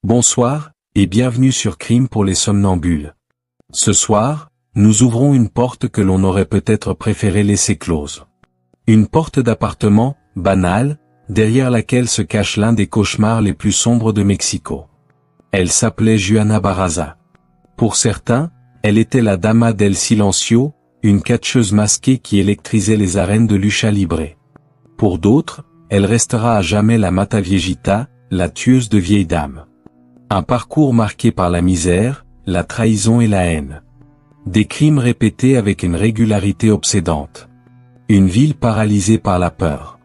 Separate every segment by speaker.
Speaker 1: Bonsoir, et bienvenue sur Crime pour les somnambules. Ce soir, nous ouvrons une porte que l'on aurait peut-être préféré laisser close. Une porte d'appartement, banale, derrière laquelle se cache l'un des cauchemars les plus sombres de Mexico. Elle s'appelait Juana Barraza. Pour certains, elle était la Dama del Silencio, une catcheuse masquée qui électrisait les arènes de lucha libre. Pour d'autres, elle restera à jamais la Mata Viejita, la tueuse de vieilles dames. Un parcours marqué par la misère, la trahison et la haine. Des crimes répétés avec une régularité obsédante. Une ville paralysée par la peur.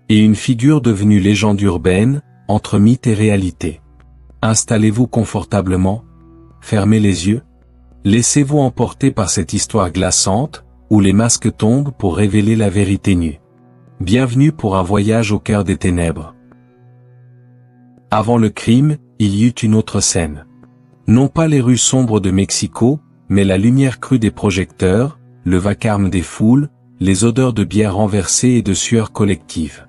Speaker 1: Et une figure devenue légende urbaine, entre mythe et réalité. Installez-vous confortablement. Fermez les yeux. Laissez-vous emporter par cette histoire glaçante, où les masques tombent pour révéler la vérité nue. Bienvenue pour un voyage au cœur des ténèbres. Avant le crime, il y eut une autre scène. Non pas les rues sombres de Mexico, mais la lumière crue des projecteurs, le vacarme des foules, les odeurs de bière renversée et de sueur collective.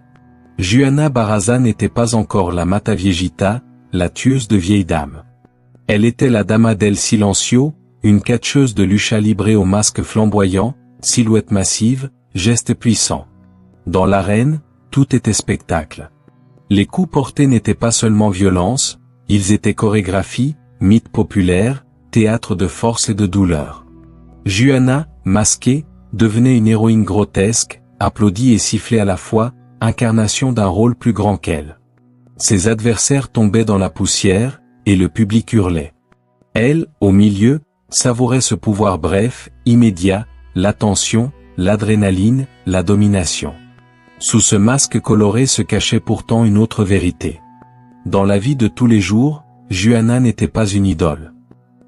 Speaker 1: Juana Barraza n'était pas encore la Mata Viejita, la tueuse de vieilles dames. Elle était la Dama del Silencio, une catcheuse de lucha libre au masque flamboyant, silhouette massive, gestes puissants. Dans l'arène, tout était spectacle. Les coups portés n'étaient pas seulement violence, ils étaient chorégraphie, mythe populaire, théâtre de force et de douleur. Juana, masquée, devenait une héroïne grotesque, applaudie et sifflée à la fois, incarnation d'un rôle plus grand qu'elle. Ses adversaires tombaient dans la poussière, et le public hurlait. Elle, au milieu, savourait ce pouvoir bref, immédiat, l'attention, l'adrénaline, la domination. Sous ce masque coloré se cachait pourtant une autre vérité. Dans la vie de tous les jours, Juana n'était pas une idole.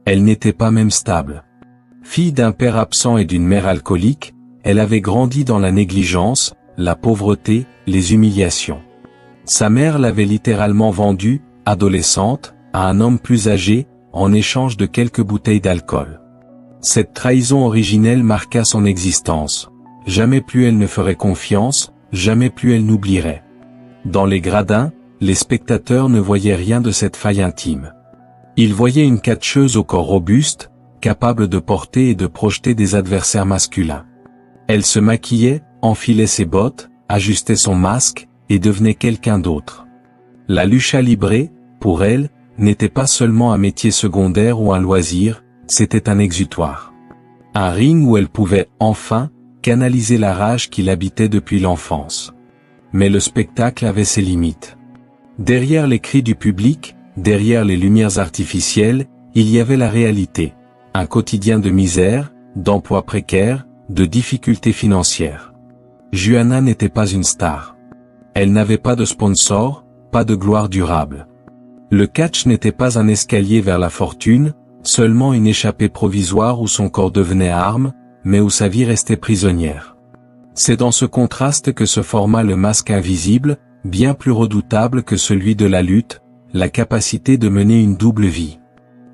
Speaker 1: Elle n'était pas même stable. Fille d'un père absent et d'une mère alcoolique, elle avait grandi dans la négligence, la pauvreté, les humiliations. Sa mère l'avait littéralement vendue, adolescente, à un homme plus âgé, en échange de quelques bouteilles d'alcool. Cette trahison originelle marqua son existence. Jamais plus elle ne ferait confiance, jamais plus elle n'oublierait. Dans les gradins, les spectateurs ne voyaient rien de cette faille intime. Ils voyaient une catcheuse au corps robuste, capable de porter et de projeter des adversaires masculins. Elle se maquillait, enfilait ses bottes, ajustait son masque, et devenait quelqu'un d'autre. La lucha libre, pour elle, n'était pas seulement un métier secondaire ou un loisir, c'était un exutoire. Un ring où elle pouvait, enfin, canaliser la rage qui l'habitait depuis l'enfance. Mais le spectacle avait ses limites. Derrière les cris du public, derrière les lumières artificielles, il y avait la réalité. Un quotidien de misère, d'emplois précaires, de difficultés financières. Juana n'était pas une star. Elle n'avait pas de sponsor, pas de gloire durable. Le catch n'était pas un escalier vers la fortune, seulement une échappée provisoire où son corps devenait arme, mais où sa vie restait prisonnière. C'est dans ce contraste que se forma le masque invisible, bien plus redoutable que celui de la lutte, la capacité de mener une double vie.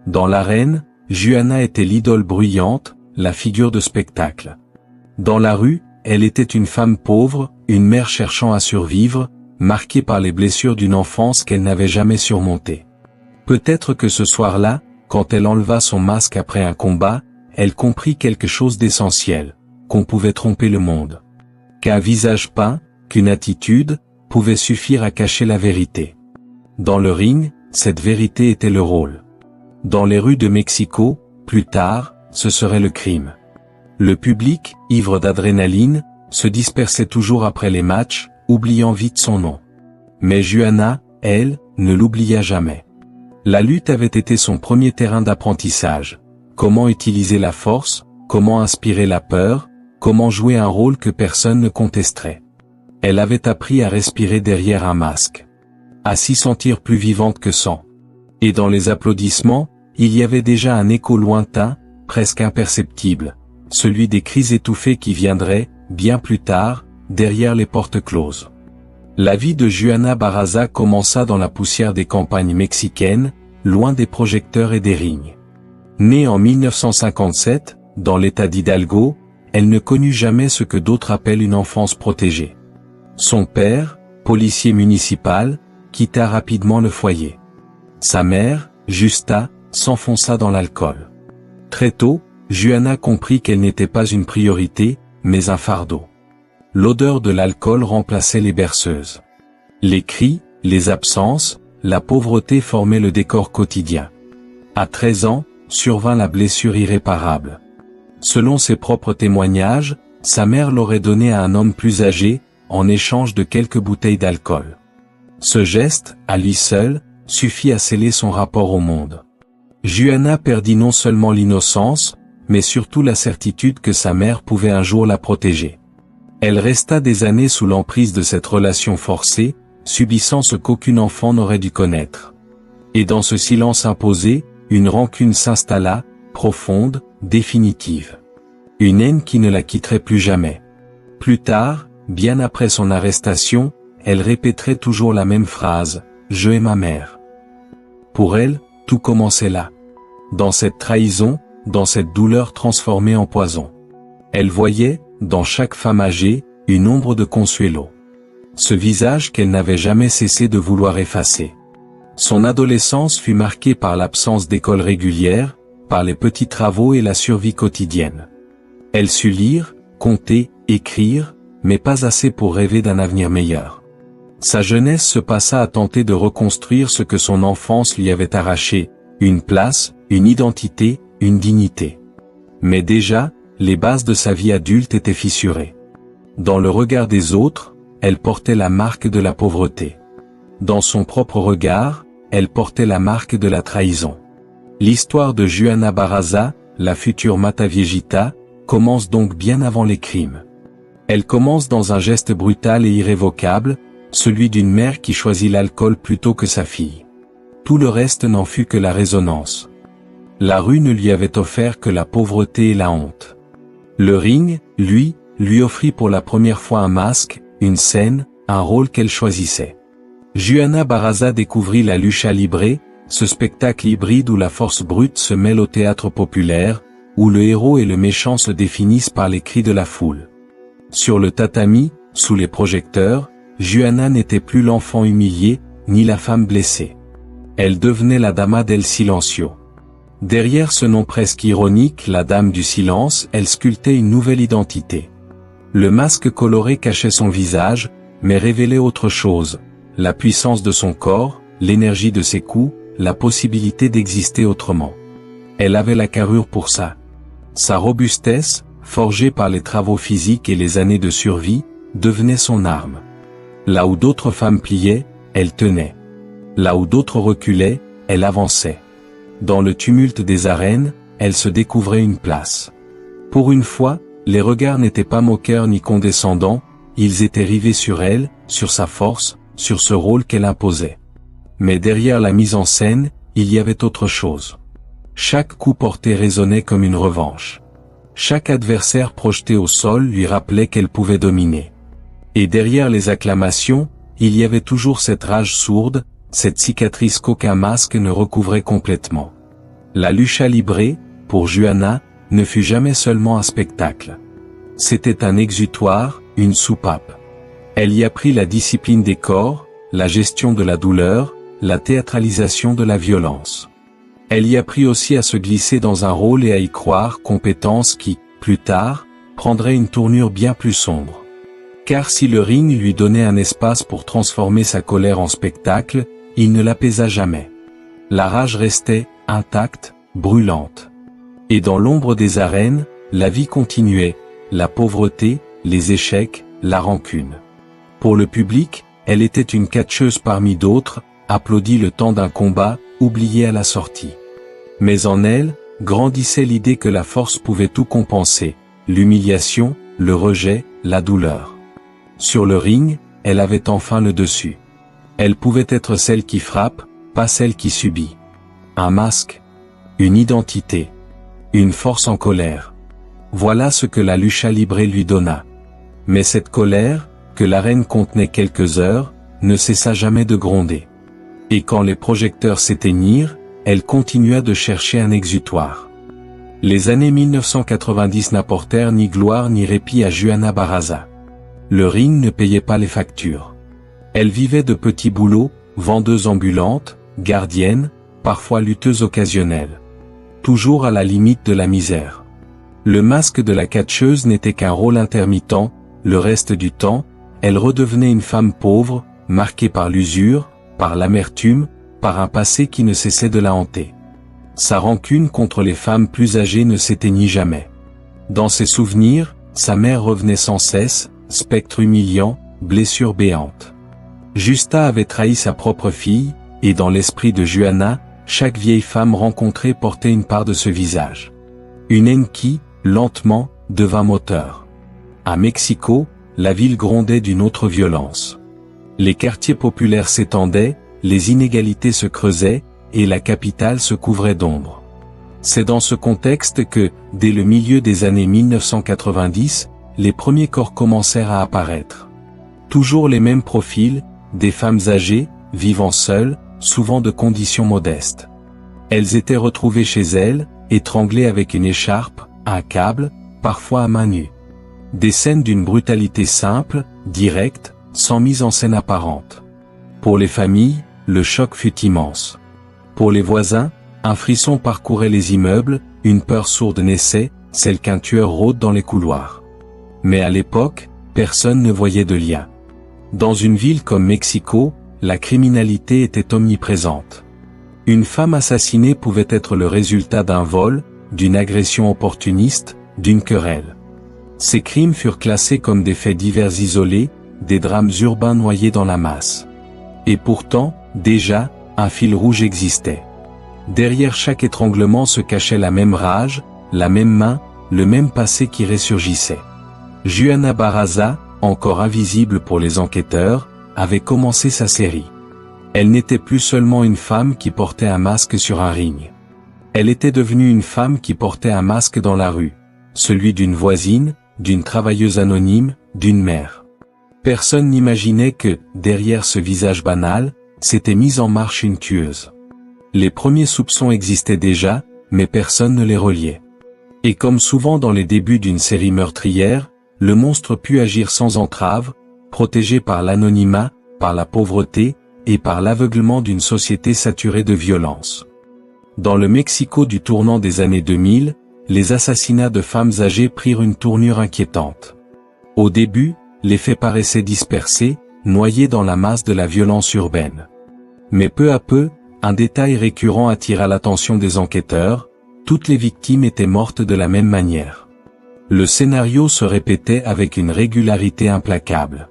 Speaker 1: Dans l'arène, Juana était l'idole bruyante, la figure de spectacle. Dans la rue, elle était une femme pauvre, une mère cherchant à survivre, marquée par les blessures d'une enfance qu'elle n'avait jamais surmontée. Peut-être que ce soir-là, quand elle enleva son masque après un combat, elle comprit quelque chose d'essentiel, qu'on pouvait tromper le monde. Qu'un visage peint, qu'une attitude, pouvait suffire à cacher la vérité. Dans le ring, cette vérité était le rôle. Dans les rues de Mexico, plus tard, ce serait le crime. Le public, ivre d'adrénaline, se dispersait toujours après les matchs, oubliant vite son nom. Mais Juana, elle, ne l'oublia jamais. La lutte avait été son premier terrain d'apprentissage. Comment utiliser la force, comment inspirer la peur, comment jouer un rôle que personne ne contesterait. Elle avait appris à respirer derrière un masque. À s'y sentir plus vivante que sans. Et dans les applaudissements, il y avait déjà un écho lointain, presque imperceptible, celui des cris étouffés qui viendraient, bien plus tard, derrière les portes closes. La vie de Juana Barraza commença dans la poussière des campagnes mexicaines, loin des projecteurs et des rings. Née en 1957, dans l'état d'Hidalgo, elle ne connut jamais ce que d'autres appellent une enfance protégée. Son père, policier municipal, quitta rapidement le foyer. Sa mère, Justa, s'enfonça dans l'alcool. Très tôt, Juana comprit qu'elle n'était pas une priorité, mais un fardeau. L'odeur de l'alcool remplaçait les berceuses. Les cris, les absences, la pauvreté formaient le décor quotidien. À 13 ans, survint la blessure irréparable. Selon ses propres témoignages, sa mère l'aurait donnée à un homme plus âgé, en échange de quelques bouteilles d'alcool. Ce geste, à lui seul, suffit à sceller son rapport au monde. Juana perdit non seulement l'innocence, mais surtout la certitude que sa mère pouvait un jour la protéger. Elle resta des années sous l'emprise de cette relation forcée, subissant ce qu'aucun enfant n'aurait dû connaître. Et dans ce silence imposé, une rancune s'installa, profonde, définitive. Une haine qui ne la quitterait plus jamais. Plus tard, bien après son arrestation, elle répéterait toujours la même phrase, « Je hais ma mère ». Pour elle, tout commençait là. Dans cette trahison, dans cette douleur transformée en poison. Elle voyait, dans chaque femme âgée, une ombre de Consuelo. Ce visage qu'elle n'avait jamais cessé de vouloir effacer. Son adolescence fut marquée par l'absence d'école régulière, par les petits travaux et la survie quotidienne. Elle sut lire, compter, écrire, mais pas assez pour rêver d'un avenir meilleur. Sa jeunesse se passa à tenter de reconstruire ce que son enfance lui avait arraché, une place, une identité, une dignité. Mais déjà, les bases de sa vie adulte étaient fissurées. Dans le regard des autres, elle portait la marque de la pauvreté. Dans son propre regard, elle portait la marque de la trahison. L'histoire de Juana Barraza, la future Mataviejitas, commence donc bien avant les crimes. Elle commence dans un geste brutal et irrévocable, celui d'une mère qui choisit l'alcool plutôt que sa fille. Tout le reste n'en fut que la résonance. La rue ne lui avait offert que la pauvreté et la honte. Le ring, lui offrit pour la première fois un masque, une scène, un rôle qu'elle choisissait. Juana Barraza découvrit la lucha libre, ce spectacle hybride où la force brute se mêle au théâtre populaire, où le héros et le méchant se définissent par les cris de la foule. Sur le tatami, sous les projecteurs, Juana n'était plus l'enfant humilié, ni la femme blessée. Elle devenait la dama del silencio. Derrière ce nom presque ironique, la dame du silence, elle sculptait une nouvelle identité. Le masque coloré cachait son visage, mais révélait autre chose, la puissance de son corps, l'énergie de ses coups, la possibilité d'exister autrement. Elle avait la carrure pour ça. Sa robustesse, forgée par les travaux physiques et les années de survie, devenait son arme. Là où d'autres femmes pliaient, elle tenait. Là où d'autres reculaient, elle avançait. Dans le tumulte des arènes, elle se découvrait une place. Pour une fois, les regards n'étaient pas moqueurs ni condescendants, ils étaient rivés sur elle, sur sa force, sur ce rôle qu'elle imposait. Mais derrière la mise en scène, il y avait autre chose. Chaque coup porté résonnait comme une revanche. Chaque adversaire projeté au sol lui rappelait qu'elle pouvait dominer. Et derrière les acclamations, il y avait toujours cette rage sourde, cette cicatrice qu'aucun masque ne recouvrait complètement. La lucha libre, pour Juana, ne fut jamais seulement un spectacle. C'était un exutoire, une soupape. Elle y apprit la discipline des corps, la gestion de la douleur, la théâtralisation de la violence. Elle y apprit aussi à se glisser dans un rôle et à y croire, compétence qui, plus tard, prendrait une tournure bien plus sombre. Car si le ring lui donnait un espace pour transformer sa colère en spectacle, il ne l'apaisa jamais. La rage restait, intacte, brûlante. Et dans l'ombre des arènes, la vie continuait, la pauvreté, les échecs, la rancune. Pour le public, elle était une catcheuse parmi d'autres, applaudie le temps d'un combat, oubliée à la sortie. Mais en elle, grandissait l'idée que la force pouvait tout compenser, l'humiliation, le rejet, la douleur. Sur le ring, elle avait enfin le dessus. Elle pouvait être celle qui frappe, pas celle qui subit. Un masque. Une identité. Une force en colère. Voilà ce que la lucha libre lui donna. Mais cette colère, que l'arène contenait quelques heures, ne cessa jamais de gronder. Et quand les projecteurs s'éteignirent, elle continua de chercher un exutoire. Les années 1990 n'apportèrent ni gloire ni répit à Juana Barraza. Le ring ne payait pas les factures. Elle vivait de petits boulots, vendeuse ambulante, gardienne, parfois lutteuse occasionnelle. Toujours à la limite de la misère. Le masque de la catcheuse n'était qu'un rôle intermittent, le reste du temps, elle redevenait une femme pauvre, marquée par l'usure, par l'amertume, par un passé qui ne cessait de la hanter. Sa rancune contre les femmes plus âgées ne s'éteignit jamais. Dans ses souvenirs, sa mère revenait sans cesse, spectre humiliant, blessure béante. Justa avait trahi sa propre fille, et dans l'esprit de Juana, chaque vieille femme rencontrée portait une part de ce visage. Une haine qui, lentement, devint moteur. À Mexico, la ville grondait d'une autre violence. Les quartiers populaires s'étendaient, les inégalités se creusaient, et la capitale se couvrait d'ombre. C'est dans ce contexte que, dès le milieu des années 1990, les premiers corps commencèrent à apparaître. Toujours les mêmes profils, des femmes âgées, vivant seules, souvent de conditions modestes. Elles étaient retrouvées chez elles, étranglées avec une écharpe, un câble, parfois à main nue. Des scènes d'une brutalité simple, directe, sans mise en scène apparente. Pour les familles, le choc fut immense. Pour les voisins, un frisson parcourait les immeubles, une peur sourde naissait, celle qu'un tueur rôde dans les couloirs. Mais à l'époque, personne ne voyait de lien. Dans une ville comme Mexico, la criminalité était omniprésente. Une femme assassinée pouvait être le résultat d'un vol, d'une agression opportuniste, d'une querelle. Ces crimes furent classés comme des faits divers isolés, des drames urbains noyés dans la masse. Et pourtant, déjà, un fil rouge existait. Derrière chaque étranglement se cachait la même rage, la même main, le même passé qui ressurgissait. Juana Barraza, encore invisible pour les enquêteurs, avait commencé sa série. Elle n'était plus seulement une femme qui portait un masque sur un ring. Elle était devenue une femme qui portait un masque dans la rue, celui d'une voisine, d'une travailleuse anonyme, d'une mère. Personne n'imaginait que, derrière ce visage banal, s'était mise en marche une tueuse. Les premiers soupçons existaient déjà, mais personne ne les reliait. Et comme souvent dans les débuts d'une série meurtrière, le monstre put agir sans entrave, protégé par l'anonymat, par la pauvreté, et par l'aveuglement d'une société saturée de violence. Dans le Mexico du tournant des années 2000, les assassinats de femmes âgées prirent une tournure inquiétante. Au début, les faits paraissaient dispersés, noyés dans la masse de la violence urbaine. Mais peu à peu, un détail récurrent attira l'attention des enquêteurs, toutes les victimes étaient mortes de la même manière. Le scénario se répétait avec une régularité implacable.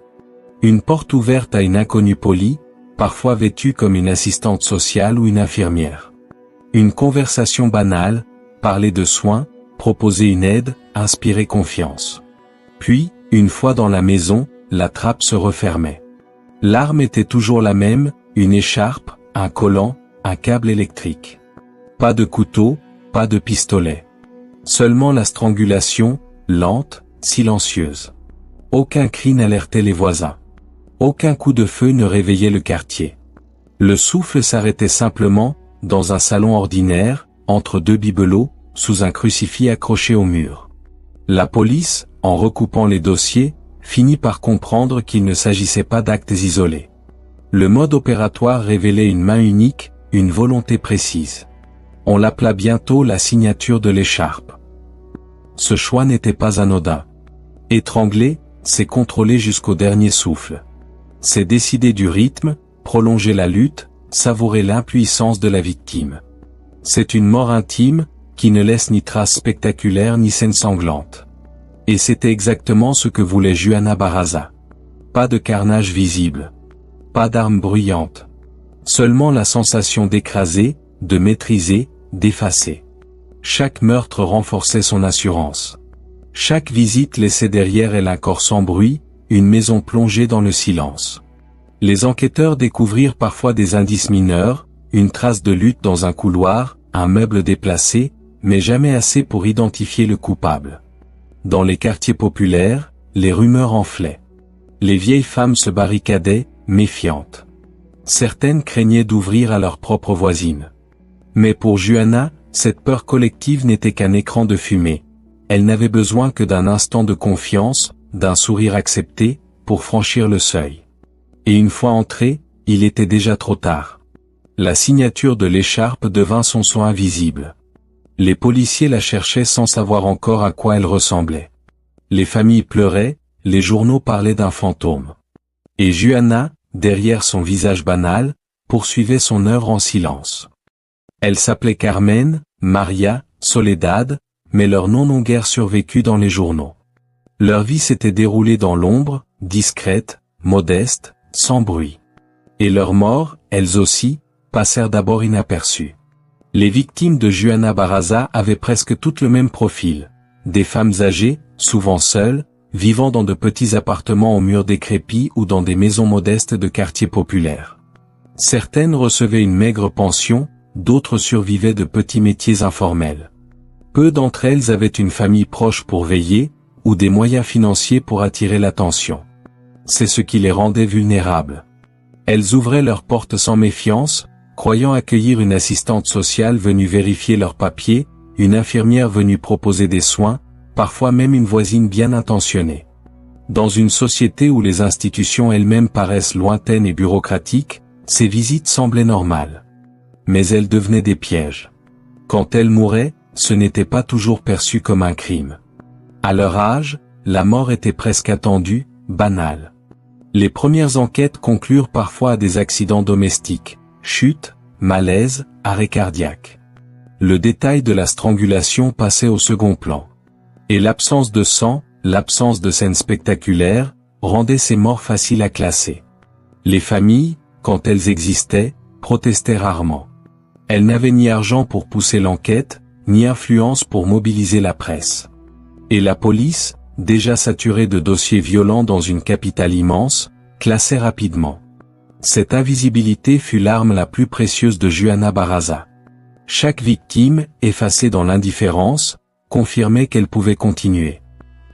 Speaker 1: Une porte ouverte à une inconnue polie, parfois vêtue comme une assistante sociale ou une infirmière. Une conversation banale, parler de soins, proposer une aide, inspirer confiance. Puis, une fois dans la maison, la trappe se refermait. L'arme était toujours la même, une écharpe, un collant, un câble électrique. Pas de couteau, pas de pistolet. Seulement la strangulation, lente, silencieuse. Aucun cri n'alertait les voisins. Aucun coup de feu ne réveillait le quartier. Le souffle s'arrêtait simplement, dans un salon ordinaire, entre deux bibelots, sous un crucifix accroché au mur. La police, en recoupant les dossiers, finit par comprendre qu'il ne s'agissait pas d'actes isolés. Le mode opératoire révélait une main unique, une volonté précise. On l'appela bientôt la signature de l'écharpe. Ce choix n'était pas anodin. Étrangler, c'est contrôler jusqu'au dernier souffle. C'est décider du rythme, prolonger la lutte, savourer l'impuissance de la victime. C'est une mort intime, qui ne laisse ni trace spectaculaire ni scène sanglante. Et c'était exactement ce que voulait Juana Barraza. Pas de carnage visible. Pas d'armes bruyantes. Seulement la sensation d'écraser, de maîtriser, d'effacer. Chaque meurtre renforçait son assurance. Chaque visite laissait derrière elle un corps sans bruit, une maison plongée dans le silence. Les enquêteurs découvrirent parfois des indices mineurs, une trace de lutte dans un couloir, un meuble déplacé, mais jamais assez pour identifier le coupable. Dans les quartiers populaires, les rumeurs enflaient. Les vieilles femmes se barricadaient, méfiantes. Certaines craignaient d'ouvrir à leur propre voisine. Mais pour Juana, cette peur collective n'était qu'un écran de fumée. Elle n'avait besoin que d'un instant de confiance, d'un sourire accepté, pour franchir le seuil. Et une fois entrée, il était déjà trop tard. La signature de l'écharpe devint son son invisible. Les policiers la cherchaient sans savoir encore à quoi elle ressemblait. Les familles pleuraient, les journaux parlaient d'un fantôme. Et Juana, derrière son visage banal, poursuivait son œuvre en silence. Elle s'appelait Carmen, Maria, Soledad, mais leurs noms n'ont guère survécu dans les journaux. Leur vie s'était déroulée dans l'ombre, discrète, modeste, sans bruit. Et leurs morts, elles aussi, passèrent d'abord inaperçues. Les victimes de Juana Barraza avaient presque toutes le même profil. Des femmes âgées, souvent seules, vivant dans de petits appartements aux murs décrépits ou dans des maisons modestes de quartiers populaires. Certaines recevaient une maigre pension, d'autres survivaient de petits métiers informels. Peu d'entre elles avaient une famille proche pour veiller, ou des moyens financiers pour attirer l'attention. C'est ce qui les rendait vulnérables. Elles ouvraient leurs portes sans méfiance, croyant accueillir une assistante sociale venue vérifier leurs papiers, une infirmière venue proposer des soins, parfois même une voisine bien intentionnée. Dans une société où les institutions elles-mêmes paraissent lointaines et bureaucratiques, ces visites semblaient normales. Mais elles devenaient des pièges. Quand elles mouraient, ce n'était pas toujours perçu comme un crime. À leur âge, la mort était presque attendue, banale. Les premières enquêtes conclurent parfois à des accidents domestiques, chutes, malaises, arrêts cardiaques. Le détail de la strangulation passait au second plan. Et l'absence de sang, l'absence de scènes spectaculaires, rendait ces morts faciles à classer. Les familles, quand elles existaient, protestaient rarement. Elles n'avaient ni argent pour pousser l'enquête, ni influence pour mobiliser la presse. Et la police, déjà saturée de dossiers violents dans une capitale immense, classait rapidement. Cette invisibilité fut l'arme la plus précieuse de Juana Barraza. Chaque victime, effacée dans l'indifférence, confirmait qu'elle pouvait continuer.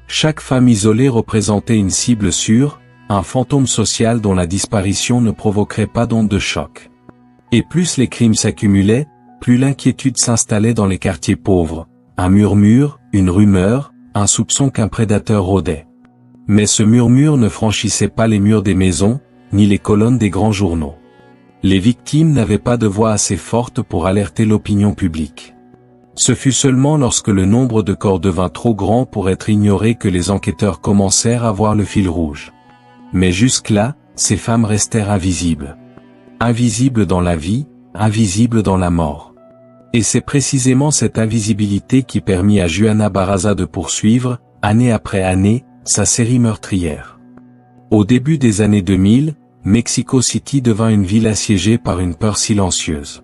Speaker 1: Chaque femme isolée représentait une cible sûre, un fantôme social dont la disparition ne provoquerait pas d'onde de choc. Et plus les crimes s'accumulaient, plus l'inquiétude s'installait dans les quartiers pauvres. Un murmure, une rumeur, un soupçon qu'un prédateur rôdait. Mais ce murmure ne franchissait pas les murs des maisons, ni les colonnes des grands journaux. Les victimes n'avaient pas de voix assez forte pour alerter l'opinion publique. Ce fut seulement lorsque le nombre de corps devint trop grand pour être ignoré que les enquêteurs commencèrent à voir le fil rouge. Mais jusque-là, ces femmes restèrent invisibles. Invisibles dans la vie, invisibles dans la mort. Et c'est précisément cette invisibilité qui permit à Juana Barraza de poursuivre, année après année, sa série meurtrière. Au début des années 2000, Mexico City devint une ville assiégée par une peur silencieuse.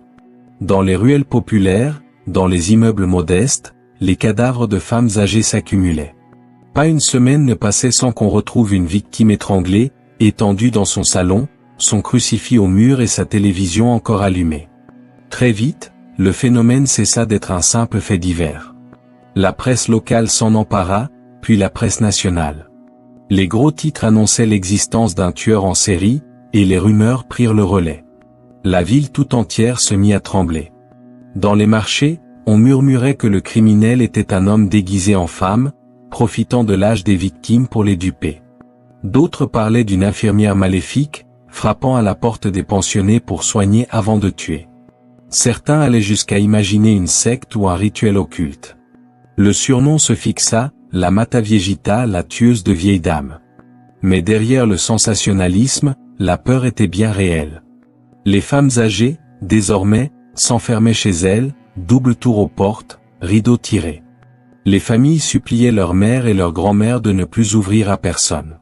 Speaker 1: Dans les ruelles populaires, dans les immeubles modestes, les cadavres de femmes âgées s'accumulaient. Pas une semaine ne passait sans qu'on retrouve une victime étranglée, étendue dans son salon, son crucifix au mur et sa télévision encore allumée. Très vite, le phénomène cessa d'être un simple fait divers. La presse locale s'en empara, puis la presse nationale. Les gros titres annonçaient l'existence d'un tueur en série, et les rumeurs prirent le relais. La ville tout entière se mit à trembler. Dans les marchés, on murmurait que le criminel était un homme déguisé en femme, profitant de l'âge des victimes pour les duper. D'autres parlaient d'une infirmière maléfique, frappant à la porte des pensionnés pour soigner avant de tuer. Certains allaient jusqu'à imaginer une secte ou un rituel occulte. Le surnom se fixa, la Mataviejita, la tueuse de vieilles dames. Mais derrière le sensationnalisme, la peur était bien réelle. Les femmes âgées, désormais, s'enfermaient chez elles, double tour aux portes, rideaux tirés. Les familles suppliaient leur mère et leur grand-mère de ne plus ouvrir à personne.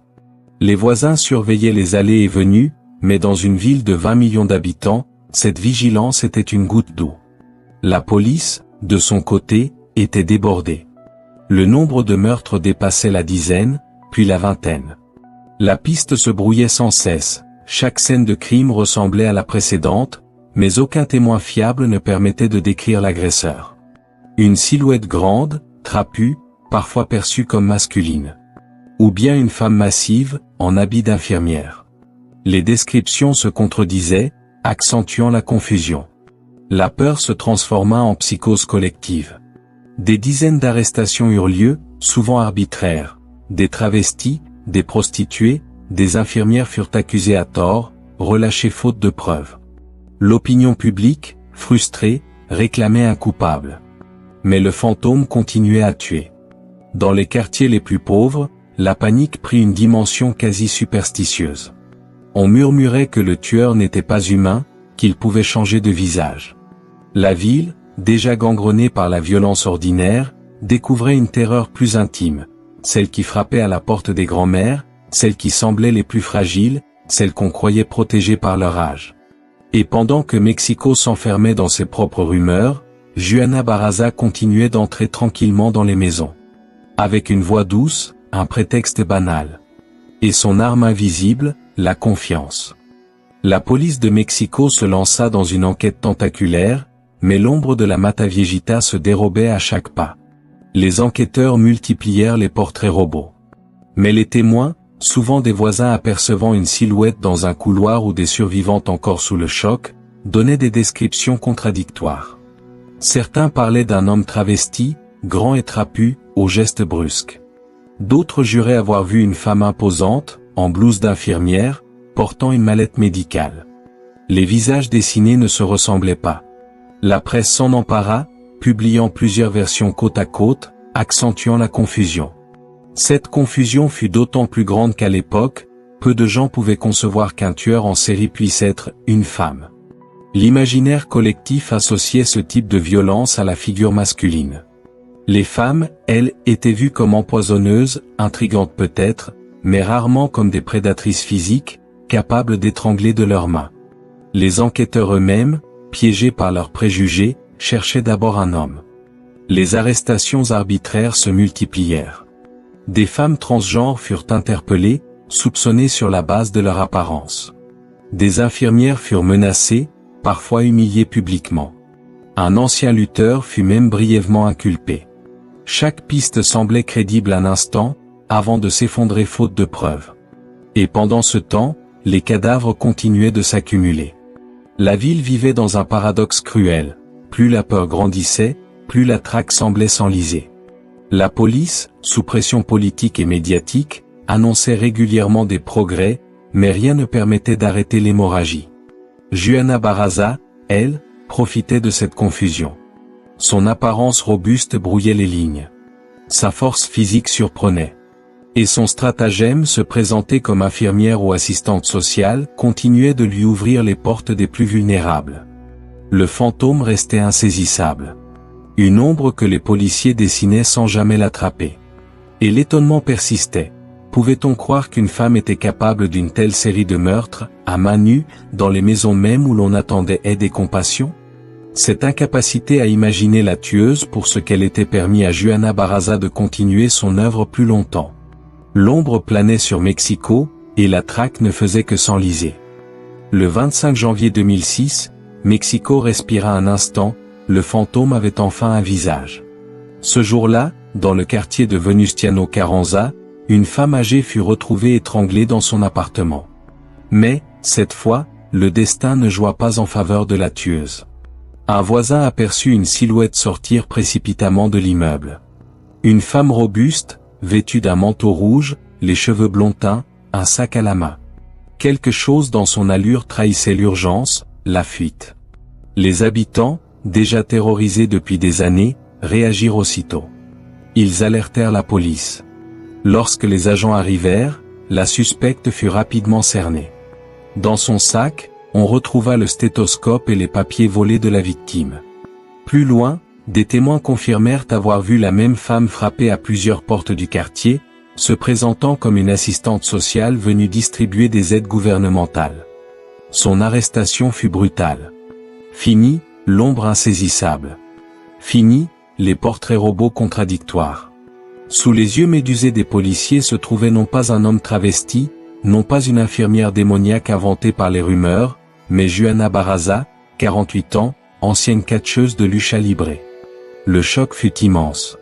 Speaker 1: Les voisins surveillaient les allées et venues, mais dans une ville de 20 millions d'habitants, cette vigilance était une goutte d'eau. La police, de son côté, était débordée. Le nombre de meurtres dépassait la dizaine, puis la vingtaine. La piste se brouillait sans cesse, chaque scène de crime ressemblait à la précédente, mais aucun témoin fiable ne permettait de décrire l'agresseur. Une silhouette grande, trapue, parfois perçue comme masculine. Ou bien une femme massive, en habit d'infirmière. Les descriptions se contredisaient, accentuant la confusion. La peur se transforma en psychose collective. Des dizaines d'arrestations eurent lieu, souvent arbitraires. Des travestis, des prostituées, des infirmières furent accusées à tort, relâchées faute de preuves. L'opinion publique, frustrée, réclamait un coupable. Mais le fantôme continuait à tuer. Dans les quartiers les plus pauvres, la panique prit une dimension quasi superstitieuse. On murmurait que le tueur n'était pas humain, qu'il pouvait changer de visage. La ville, déjà gangrenée par la violence ordinaire, découvrait une terreur plus intime, celle qui frappait à la porte des grands-mères, celles qui semblaient les plus fragiles, celles qu'on croyait protégées par leur âge. Et pendant que Mexico s'enfermait dans ses propres rumeurs, Juana Barraza continuait d'entrer tranquillement dans les maisons. Avec une voix douce, un prétexte banal. Et son arme invisible, la confiance. La police de Mexico se lança dans une enquête tentaculaire, mais l'ombre de la Mata Viejita se dérobait à chaque pas. Les enquêteurs multiplièrent les portraits robots. Mais les témoins, souvent des voisins apercevant une silhouette dans un couloir ou des survivantes encore sous le choc, donnaient des descriptions contradictoires. Certains parlaient d'un homme travesti, grand et trapu, aux gestes brusques. D'autres juraient avoir vu une femme imposante, en blouse d'infirmière, portant une mallette médicale. Les visages dessinés ne se ressemblaient pas. La presse s'en empara, publiant plusieurs versions côte à côte, accentuant la confusion. Cette confusion fut d'autant plus grande qu'à l'époque, peu de gens pouvaient concevoir qu'un tueur en série puisse être une femme. L'imaginaire collectif associait ce type de violence à la figure masculine. Les femmes, elles, étaient vues comme empoisonneuses, intrigantes peut-être, mais rarement comme des prédatrices physiques, capables d'étrangler de leurs mains. Les enquêteurs eux-mêmes, piégés par leurs préjugés, cherchaient d'abord un homme. Les arrestations arbitraires se multiplièrent. Des femmes transgenres furent interpellées, soupçonnées sur la base de leur apparence. Des infirmières furent menacées, parfois humiliées publiquement. Un ancien lutteur fut même brièvement inculpé. Chaque piste semblait crédible un instant, avant de s'effondrer faute de preuves. Et pendant ce temps, les cadavres continuaient de s'accumuler. La ville vivait dans un paradoxe cruel. Plus la peur grandissait, plus la traque semblait s'enliser. La police, sous pression politique et médiatique, annonçait régulièrement des progrès, mais rien ne permettait d'arrêter l'hémorragie. Juana Barraza, elle, profitait de cette confusion. Son apparence robuste brouillait les lignes. Sa force physique surprenait. Et son stratagème se présentait comme infirmière ou assistante sociale, continuait de lui ouvrir les portes des plus vulnérables. Le fantôme restait insaisissable. Une ombre que les policiers dessinaient sans jamais l'attraper. Et l'étonnement persistait. Pouvait-on croire qu'une femme était capable d'une telle série de meurtres, à main nue, dans les maisons même où l'on attendait aide et compassion? Cette incapacité à imaginer la tueuse pour ce qu'elle était permis à Juana Barraza de continuer son œuvre plus longtemps. L'ombre planait sur Mexico, et la traque ne faisait que s'enliser. Le 25 janvier 2006, Mexico respira un instant, le fantôme avait enfin un visage. Ce jour-là, dans le quartier de Venustiano Carranza, une femme âgée fut retrouvée étranglée dans son appartement. Mais, cette fois, le destin ne joua pas en faveur de la tueuse. Un voisin aperçut une silhouette sortir précipitamment de l'immeuble. Une femme robuste, vêtue d'un manteau rouge, les cheveux blonds teints, un sac à la main. Quelque chose dans son allure trahissait l'urgence, la fuite. Les habitants, déjà terrorisés depuis des années, réagirent aussitôt. Ils alertèrent la police. Lorsque les agents arrivèrent, la suspecte fut rapidement cernée. Dans son sac, on retrouva le stéthoscope et les papiers volés de la victime. Plus loin, des témoins confirmèrent avoir vu la même femme frapper à plusieurs portes du quartier, se présentant comme une assistante sociale venue distribuer des aides gouvernementales. Son arrestation fut brutale. Fini, l'ombre insaisissable. Fini, les portraits robots contradictoires. Sous les yeux médusés des policiers se trouvait non pas un homme travesti, non pas une infirmière démoniaque inventée par les rumeurs, mais Juana Barraza, 48 ans, ancienne catcheuse de lucha libre. Le choc fut immense.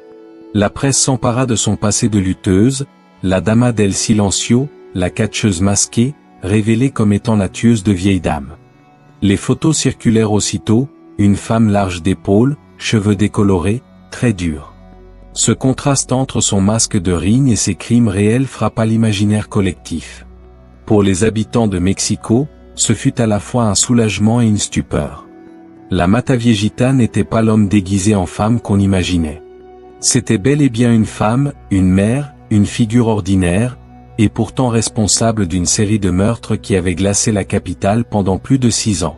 Speaker 1: La presse s'empara de son passé de lutteuse, la Dama del Silencio, la catcheuse masquée, révélée comme étant la tueuse de vieilles dames. Les photos circulèrent aussitôt, une femme large d'épaules, cheveux décolorés, très durs. Ce contraste entre son masque de rygne et ses crimes réels frappa l'imaginaire collectif. Pour les habitants de Mexico, ce fut à la fois un soulagement et une stupeur. La Mataviejitas n'était pas l'homme déguisé en femme qu'on imaginait. C'était bel et bien une femme, une mère, une figure ordinaire, et pourtant responsable d'une série de meurtres qui avaient glacé la capitale pendant plus de 6 ans.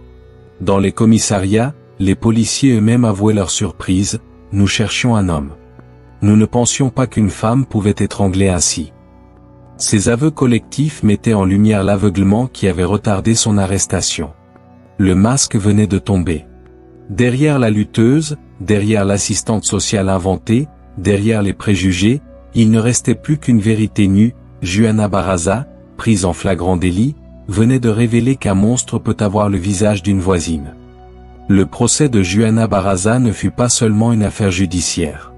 Speaker 1: Dans les commissariats, les policiers eux-mêmes avouaient leur surprise, « Nous cherchions un homme. Nous ne pensions pas qu'une femme pouvait étrangler ainsi. » Ces aveux collectifs mettaient en lumière l'aveuglement qui avait retardé son arrestation. Le masque venait de tomber. Derrière la lutteuse, derrière l'assistante sociale inventée, derrière les préjugés, il ne restait plus qu'une vérité nue. Juana Barraza, prise en flagrant délit, venait de révéler qu'un monstre peut avoir le visage d'une voisine. Le procès de Juana Barraza ne fut pas seulement une affaire judiciaire.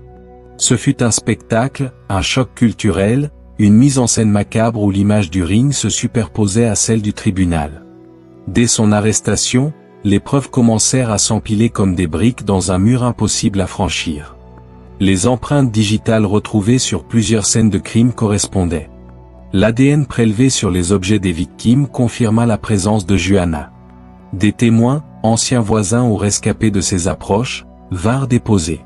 Speaker 1: Ce fut un spectacle, un choc culturel, une mise en scène macabre où l'image du ring se superposait à celle du tribunal. Dès son arrestation, les preuves commencèrent à s'empiler comme des briques dans un mur impossible à franchir. Les empreintes digitales retrouvées sur plusieurs scènes de crime correspondaient. L'ADN prélevé sur les objets des victimes confirma la présence de Juana. Des témoins, anciens voisins ou rescapés de ses approches, vinrent déposer.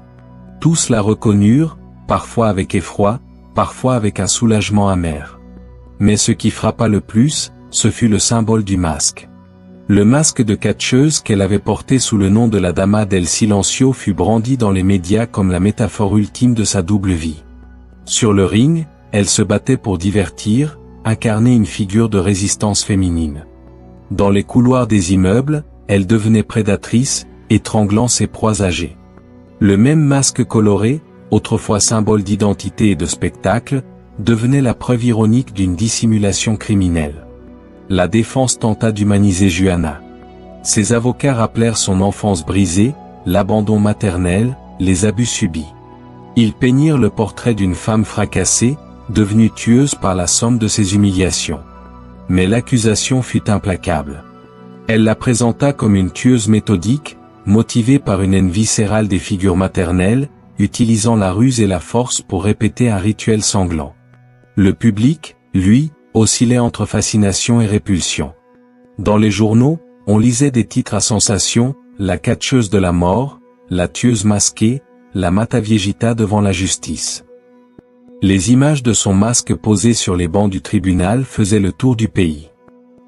Speaker 1: Tous la reconnurent, parfois avec effroi, parfois avec un soulagement amer. Mais ce qui frappa le plus, ce fut le symbole du masque. Le masque de catcheuse qu'elle avait porté sous le nom de la Dama del Silencio fut brandi dans les médias comme la métaphore ultime de sa double vie. Sur le ring, elle se battait pour divertir, incarner une figure de résistance féminine. Dans les couloirs des immeubles, elle devenait prédatrice, étranglant ses proies âgées. Le même masque coloré, autrefois symbole d'identité et de spectacle, devenait la preuve ironique d'une dissimulation criminelle. La défense tenta d'humaniser Juana. Ses avocats rappelèrent son enfance brisée, l'abandon maternel, les abus subis. Ils peignirent le portrait d'une femme fracassée, devenue tueuse par la somme de ses humiliations. Mais l'accusation fut implacable. Elle la présenta comme une tueuse méthodique, motivée par une haine viscérale des figures maternelles, utilisant la ruse et la force pour répéter un rituel sanglant. Le public, lui, oscillait entre fascination et répulsion. Dans les journaux, on lisait des titres à sensation, la catcheuse de la mort, la tueuse masquée, la Mataviejita devant la justice. Les images de son masque posé sur les bancs du tribunal faisaient le tour du pays.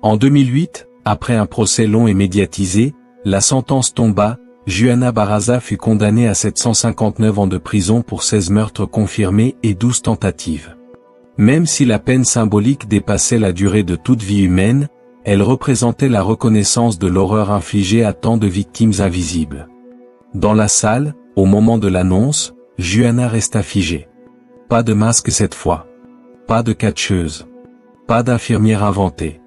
Speaker 1: En 2008, après un procès long et médiatisé, la sentence tomba, Juana Barraza fut condamnée à 759 ans de prison pour 16 meurtres confirmés et 12 tentatives. Même si la peine symbolique dépassait la durée de toute vie humaine, elle représentait la reconnaissance de l'horreur infligée à tant de victimes invisibles. Dans la salle, au moment de l'annonce, Juana resta figée. Pas de masque cette fois. Pas de catcheuse. Pas d'infirmière inventée.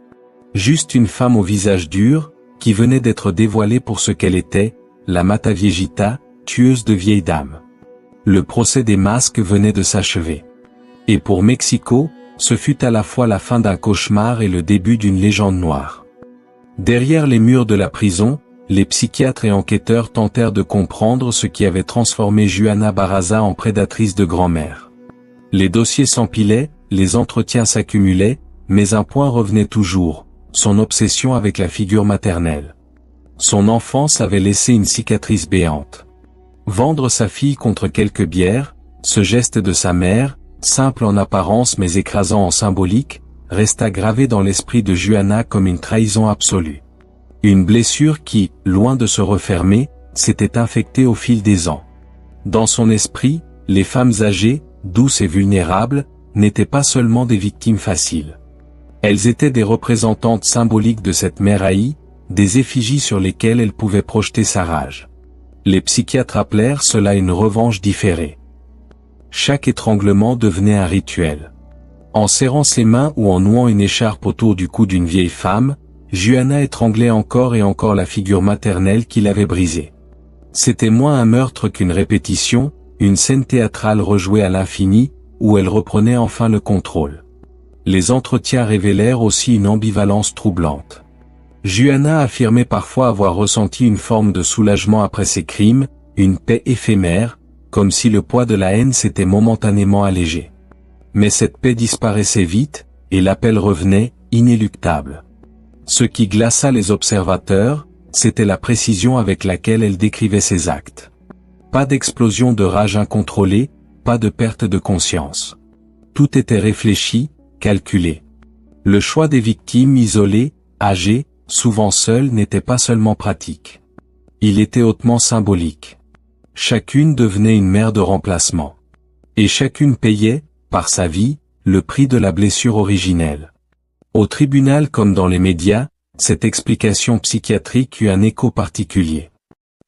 Speaker 1: Juste une femme au visage dur, qui venait d'être dévoilée pour ce qu'elle était, la Mataviejita, tueuse de vieilles dames. Le procès des masques venait de s'achever. Et pour Mexico, ce fut à la fois la fin d'un cauchemar et le début d'une légende noire. Derrière les murs de la prison, les psychiatres et enquêteurs tentèrent de comprendre ce qui avait transformé Juana Barraza en prédatrice de grand-mère. Les dossiers s'empilaient, les entretiens s'accumulaient, mais un point revenait toujours, son obsession avec la figure maternelle. Son enfance avait laissé une cicatrice béante. Vendre sa fille contre quelques bières, ce geste de sa mère, simple en apparence mais écrasant en symbolique, resta gravé dans l'esprit de Juana comme une trahison absolue. Une blessure qui, loin de se refermer, s'était infectée au fil des ans. Dans son esprit, les femmes âgées, douces et vulnérables, n'étaient pas seulement des victimes faciles. Elles étaient des représentantes symboliques de cette mère haïe, des effigies sur lesquelles elle pouvait projeter sa rage. Les psychiatres appelèrent cela une revanche différée. Chaque étranglement devenait un rituel. En serrant ses mains ou en nouant une écharpe autour du cou d'une vieille femme, Juana étranglait encore et encore la figure maternelle qui l'avait brisée. C'était moins un meurtre qu'une répétition, une scène théâtrale rejouée à l'infini, où elle reprenait enfin le contrôle. Les entretiens révélèrent aussi une ambivalence troublante. Juana affirmait parfois avoir ressenti une forme de soulagement après ses crimes, une paix éphémère, comme si le poids de la haine s'était momentanément allégé. Mais cette paix disparaissait vite, et l'appel revenait, inéluctable. Ce qui glaça les observateurs, c'était la précision avec laquelle elle décrivait ses actes. Pas d'explosion de rage incontrôlée, pas de perte de conscience. Tout était réfléchi, calculé. Le choix des victimes isolées, âgées, souvent seules n'était pas seulement pratique. Il était hautement symbolique. Chacune devenait une mère de remplacement. Et chacune payait, par sa vie, le prix de la blessure originelle. Au tribunal comme dans les médias, cette explication psychiatrique eut un écho particulier.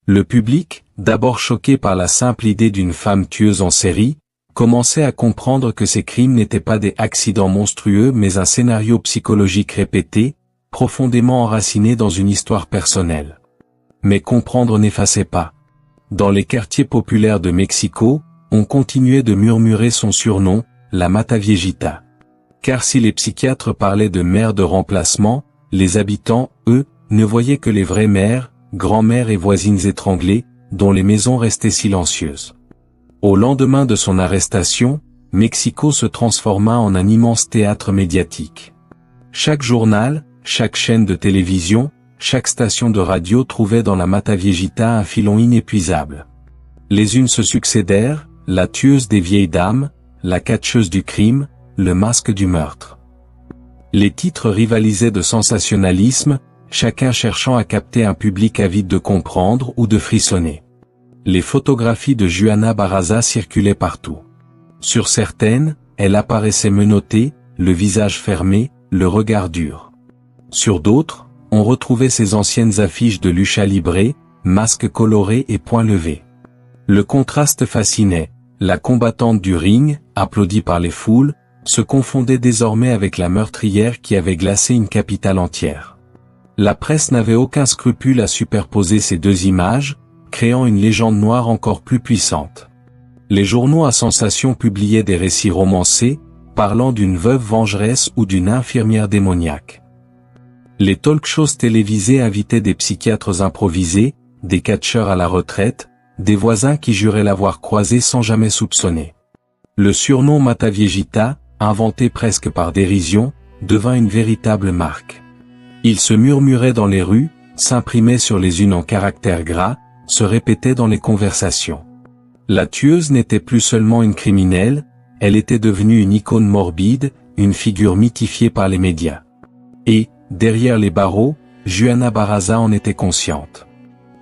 Speaker 1: Le public, d'abord choqué par la simple idée d'une femme tueuse en série, commençait à comprendre que ces crimes n'étaient pas des accidents monstrueux mais un scénario psychologique répété, profondément enraciné dans une histoire personnelle. Mais comprendre n'effaçait pas. Dans les quartiers populaires de Mexico, on continuait de murmurer son surnom, la Mataviejita. Car si les psychiatres parlaient de mère de remplacement, les habitants, eux, ne voyaient que les vraies mères, grand-mères et voisines étranglées, dont les maisons restaient silencieuses. Au lendemain de son arrestation, Mexico se transforma en un immense théâtre médiatique. Chaque journal, chaque chaîne de télévision, chaque station de radio trouvait dans la Mataviejita un filon inépuisable. Les unes se succédèrent, la tueuse des vieilles dames, la catcheuse du crime, le masque du meurtre. Les titres rivalisaient de sensationnalisme, chacun cherchant à capter un public avide de comprendre ou de frissonner. Les photographies de Juana Barraza circulaient partout. Sur certaines, elle apparaissait menottée, le visage fermé, le regard dur. Sur d'autres, on retrouvait ses anciennes affiches de lucha libre, masques colorés et poings levés. Le contraste fascinait, la combattante du ring, applaudie par les foules, se confondait désormais avec la meurtrière qui avait glacé une capitale entière. La presse n'avait aucun scrupule à superposer ces deux images, créant une légende noire encore plus puissante. Les journaux à sensation publiaient des récits romancés, parlant d'une veuve vengeresse ou d'une infirmière démoniaque. Les talk-shows télévisés invitaient des psychiatres improvisés, des catcheurs à la retraite, des voisins qui juraient l'avoir croisé sans jamais soupçonner. Le surnom Mataviejita, inventé presque par dérision, devint une véritable marque. Il se murmurait dans les rues, s'imprimait sur les unes en caractères gras, se répétait dans les conversations. La tueuse n'était plus seulement une criminelle, elle était devenue une icône morbide, une figure mythifiée par les médias. Et, derrière les barreaux, Juana Barraza en était consciente.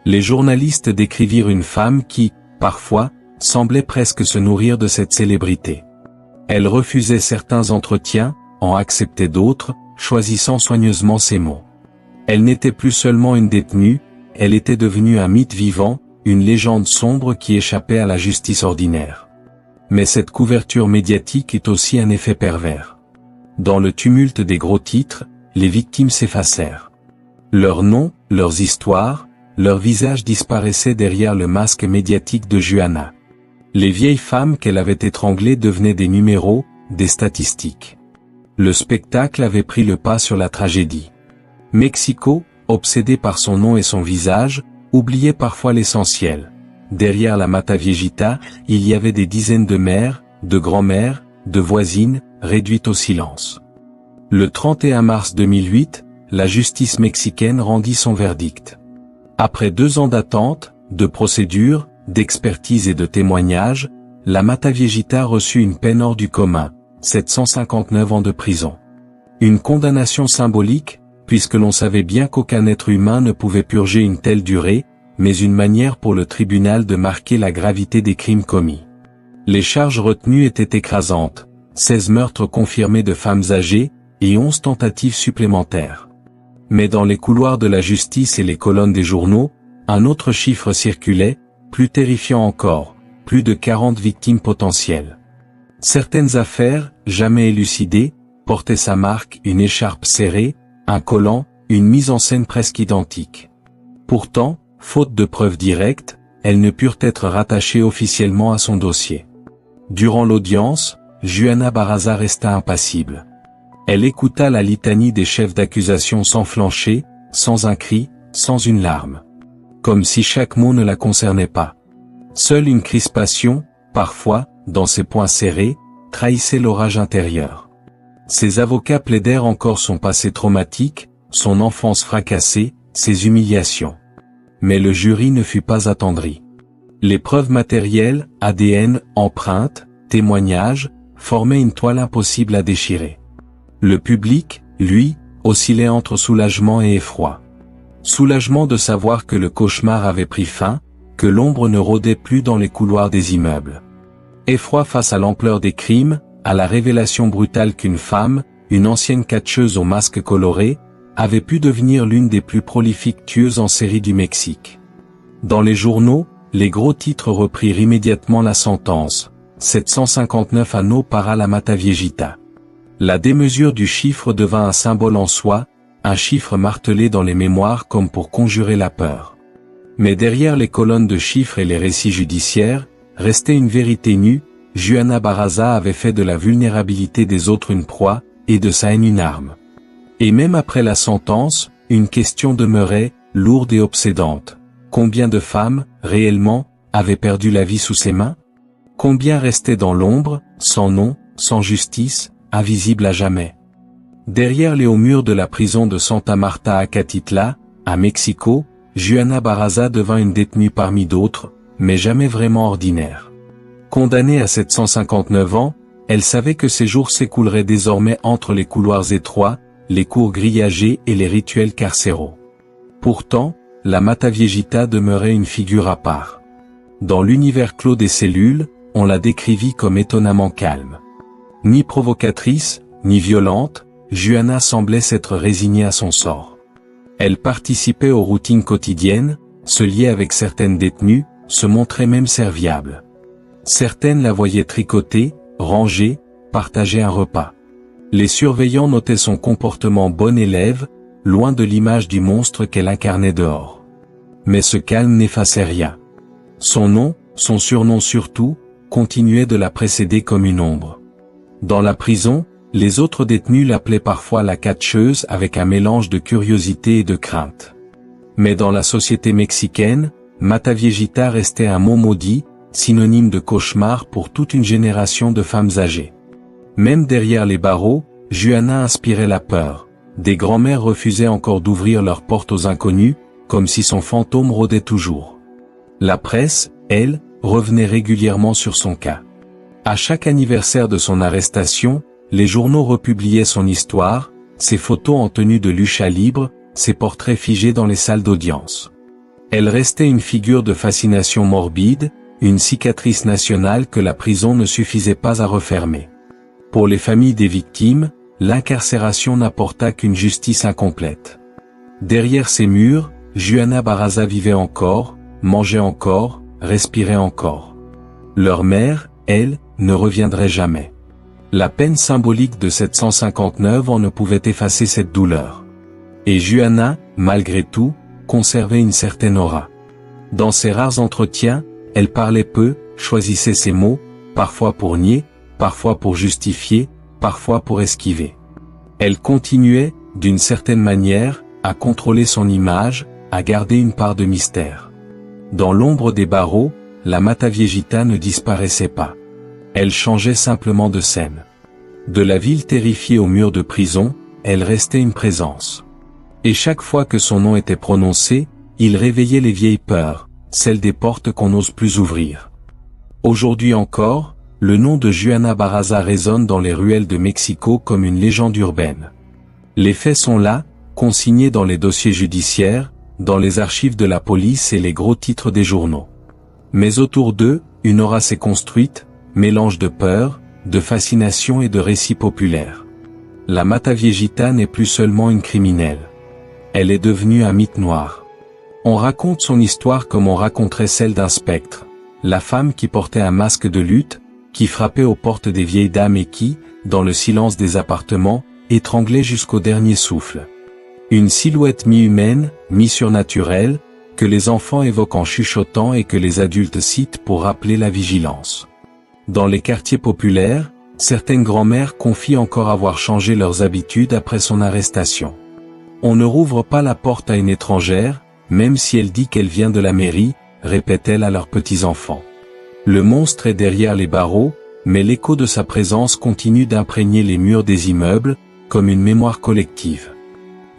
Speaker 1: Les journalistes décrivirent une femme qui, parfois, semblait presque se nourrir de cette célébrité. Elle refusait certains entretiens, en acceptait d'autres, choisissant soigneusement ses mots. Elle n'était plus seulement une détenue, elle était devenue un mythe vivant, une légende sombre qui échappait à la justice ordinaire. Mais cette couverture médiatique est aussi un effet pervers. Dans le tumulte des gros titres, les victimes s'effacèrent. Leurs noms, leurs histoires, leurs visages disparaissaient derrière le masque médiatique de Juana. Les vieilles femmes qu'elle avait étranglées devenaient des numéros, des statistiques. Le spectacle avait pris le pas sur la tragédie. Mexico, obsédé par son nom et son visage, oubliait parfois l'essentiel. Derrière la Mataviejita, il y avait des dizaines de mères, de grand-mères, de voisines, réduites au silence. Le 31 mars 2008, la justice mexicaine rendit son verdict. Après 2 ans d'attente, de procédure, d'expertise et de témoignages, la Mataviejita reçut une peine hors du commun, 759 ans de prison. Une condamnation symbolique, puisque l'on savait bien qu'aucun être humain ne pouvait purger une telle durée, mais une manière pour le tribunal de marquer la gravité des crimes commis. Les charges retenues étaient écrasantes, 16 meurtres confirmés de femmes âgées, et 11 tentatives supplémentaires. Mais dans les couloirs de la justice et les colonnes des journaux, un autre chiffre circulait, plus terrifiant encore, plus de 40 victimes potentielles. Certaines affaires, jamais élucidées, portaient sa marque, une écharpe serrée, un collant, une mise en scène presque identique. Pourtant, faute de preuves directes, elles ne purent être rattachées officiellement à son dossier. Durant l'audience, Juana Barraza resta impassible. Elle écouta la litanie des chefs d'accusation sans flancher, sans un cri, sans une larme. Comme si chaque mot ne la concernait pas. Seule une crispation, parfois, dans ses poings serrés, trahissait l'orage intérieur. Ses avocats plaidèrent encore son passé traumatique, son enfance fracassée, ses humiliations. Mais le jury ne fut pas attendri. Les preuves matérielles, ADN, empreintes, témoignages, formaient une toile impossible à déchirer. Le public, lui, oscillait entre soulagement et effroi. Soulagement de savoir que le cauchemar avait pris fin, que l'ombre ne rôdait plus dans les couloirs des immeubles. Effroi face à l'ampleur des crimes, à la révélation brutale qu'une femme, une ancienne catcheuse au masque coloré, avait pu devenir l'une des plus prolifiques tueuses en série du Mexique. Dans les journaux, les gros titres reprirent immédiatement la sentence, 759 anneaux para la Mataviejita. La démesure du chiffre devint un symbole en soi, un chiffre martelé dans les mémoires comme pour conjurer la peur. Mais derrière les colonnes de chiffres et les récits judiciaires, restait une vérité nue. Juana Barraza avait fait de la vulnérabilité des autres une proie, et de sa haine une arme. Et même après la sentence, une question demeurait, lourde et obsédante. Combien de femmes, réellement, avaient perdu la vie sous ses mains? Combien restaient dans l'ombre, sans nom, sans justice, invisibles à jamais? Derrière les hauts murs de la prison de Santa Marta à Catitla, à Mexico, Juana Barraza devint une détenue parmi d'autres, mais jamais vraiment ordinaire. Condamnée à 759 ans, elle savait que ses jours s'écouleraient désormais entre les couloirs étroits, les cours grillagés et les rituels carcéraux. Pourtant, la Mataviejita demeurait une figure à part. Dans l'univers clos des cellules, on la décrivit comme étonnamment calme. Ni provocatrice, ni violente, Juana semblait s'être résignée à son sort. Elle participait aux routines quotidiennes, se liait avec certaines détenues, se montrait même serviable. Certaines la voyaient tricoter, ranger, partager un repas. Les surveillants notaient son comportement bon élève, loin de l'image du monstre qu'elle incarnait dehors. Mais ce calme n'effaçait rien. Son nom, son surnom surtout, continuait de la précéder comme une ombre. Dans la prison, les autres détenus l'appelaient parfois la catcheuse avec un mélange de curiosité et de crainte. Mais dans la société mexicaine, Mataviejita restait un mot maudit, synonyme de cauchemar pour toute une génération de femmes âgées. Même derrière les barreaux, Juana inspirait la peur. Des grands-mères refusaient encore d'ouvrir leurs portes aux inconnus, comme si son fantôme rôdait toujours. La presse, elle, revenait régulièrement sur son cas. À chaque anniversaire de son arrestation, les journaux republiaient son histoire, ses photos en tenue de lucha libre, ses portraits figés dans les salles d'audience. Elle restait une figure de fascination morbide, une cicatrice nationale que la prison ne suffisait pas à refermer. Pour les familles des victimes, l'incarcération n'apporta qu'une justice incomplète. Derrière ces murs, Juana Barraza vivait encore, mangeait encore, respirait encore. Leur mère, elle, ne reviendrait jamais. La peine symbolique de 759 ans ne pouvait effacer cette douleur. Et Juana, malgré tout, conservait une certaine aura. Dans ses rares entretiens, elle parlait peu, choisissait ses mots, parfois pour nier, parfois pour justifier, parfois pour esquiver. Elle continuait, d'une certaine manière, à contrôler son image, à garder une part de mystère. Dans l'ombre des barreaux, la Mataviejita ne disparaissait pas. Elle changeait simplement de scène. De la ville terrifiée aux murs de prison, elle restait une présence. Et chaque fois que son nom était prononcé, il réveillait les vieilles peurs, celles des portes qu'on n'ose plus ouvrir. Aujourd'hui encore, le nom de Juana Barraza résonne dans les ruelles de Mexico comme une légende urbaine. Les faits sont là, consignés dans les dossiers judiciaires, dans les archives de la police et les gros titres des journaux. Mais autour d'eux, une aura s'est construite, mélange de peur, de fascination et de récits populaires. La Mataviejita n'est plus seulement une criminelle. Elle est devenue un mythe noir. On raconte son histoire comme on raconterait celle d'un spectre, la femme qui portait un masque de lutte, qui frappait aux portes des vieilles dames et qui, dans le silence des appartements, étranglait jusqu'au dernier souffle. Une silhouette mi-humaine, mi-surnaturelle, que les enfants évoquent en chuchotant et que les adultes citent pour rappeler la vigilance. Dans les quartiers populaires, certaines grand-mères confient encore avoir changé leurs habitudes après son arrestation. On ne rouvre pas la porte à une étrangère, même si elle dit qu'elle vient de la mairie, répète-t-elle à leurs petits-enfants. Le monstre est derrière les barreaux, mais l'écho de sa présence continue d'imprégner les murs des immeubles, comme une mémoire collective.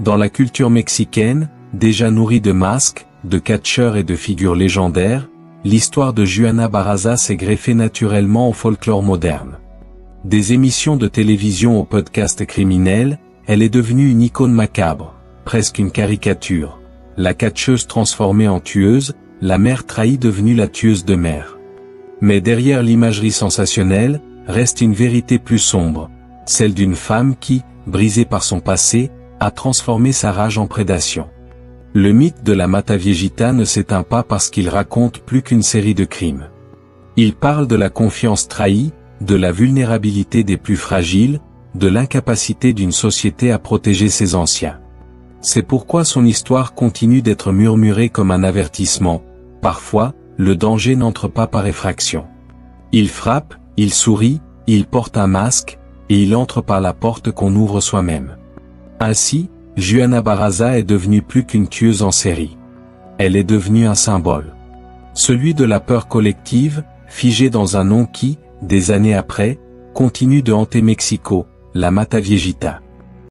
Speaker 1: Dans la culture mexicaine, déjà nourrie de masques, de catcheurs et de figures légendaires, l'histoire de Juana Barraza s'est greffée naturellement au folklore moderne. Des émissions de télévision au podcast criminel, elle est devenue une icône macabre, presque une caricature. La catcheuse transformée en tueuse, la mère trahie devenue la tueuse de mère. Mais derrière l'imagerie sensationnelle, reste une vérité plus sombre, celle d'une femme qui, brisée par son passé, a transformé sa rage en prédation. Le mythe de la Mata Viejita ne s'éteint pas parce qu'il raconte plus qu'une série de crimes. Il parle de la confiance trahie, de la vulnérabilité des plus fragiles, de l'incapacité d'une société à protéger ses anciens. C'est pourquoi son histoire continue d'être murmurée comme un avertissement. Parfois, le danger n'entre pas par effraction. Il frappe, il sourit, il porte un masque, et il entre par la porte qu'on ouvre soi-même. Ainsi, Juana Barraza est devenue plus qu'une tueuse en série. Elle est devenue un symbole. Celui de la peur collective, figé dans un nom qui, des années après, continue de hanter Mexico, la Mata Viejita.